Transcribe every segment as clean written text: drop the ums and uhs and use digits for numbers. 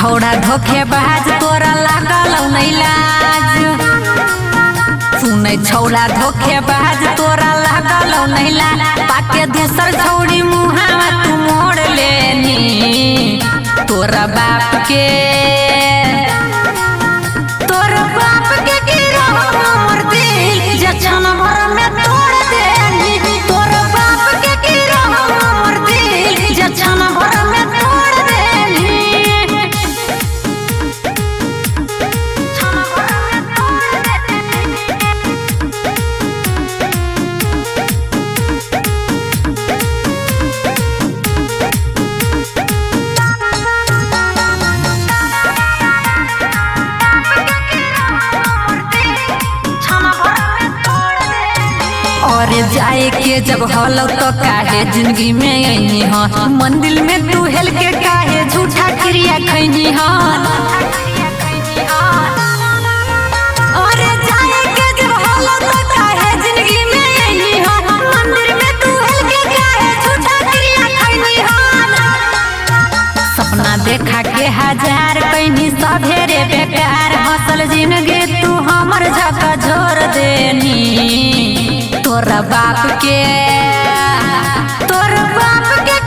छौड़ा धोखेबाज तोरा लागल नहीं लाज। सुनै छौड़ा धोखेबाज तोरा लागल नहीं लाज। पाके दूसर छौड़ी मुहावा तू मोड़ लेनी। तोरा बाप के गिरा मोर दिल जछन भर में तोड़ देनी। तोरा बाप के गिरा मोर दिल जछन भर में तोड़ देनी। और जाए के जब हल तो काहे जिंदगी में आई हाँ। मंदिर में तू हेल के काहे झूठा क्रिया खैनी हाँ। और जाए के जब हल तो काहे जिंदगी में आई हाँ। मंदिर में तू हेल के काहे झूठा क्रिया खैनी हाँ। सपना देखा के हजार कैनी सभेरे बेकार। हसल जिंदगी तू हमर झका झोर देनी। तोरा बाप के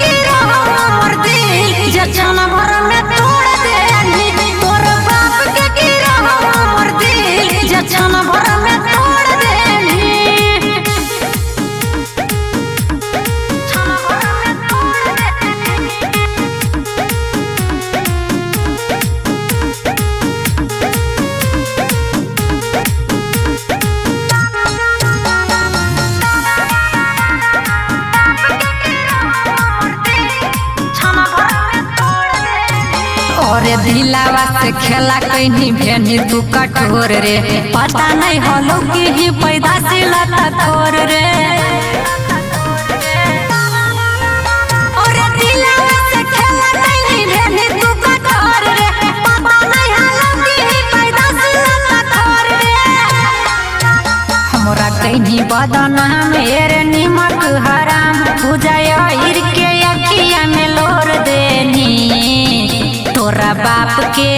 गिरा मोर दिल जछन भर में तोड़ देनी। तोरा बाप के गिरा मोर दिल जछन भर में तोड़ देनी। और दिलावा से खेला कहीं भेनी तू कठोर रे। पता नहीं हलो कि ही पैदा से लता खोर रे। और दिलावा से खेला कहीं भेनी तू कठोर रे। पता नहीं हलो कि ही पैदा से लता खोर रे। हमरा कहीं बदनाम मेरे निमक हराम बुझाया इर के अखिया में लोर देनी। तोरा बाप के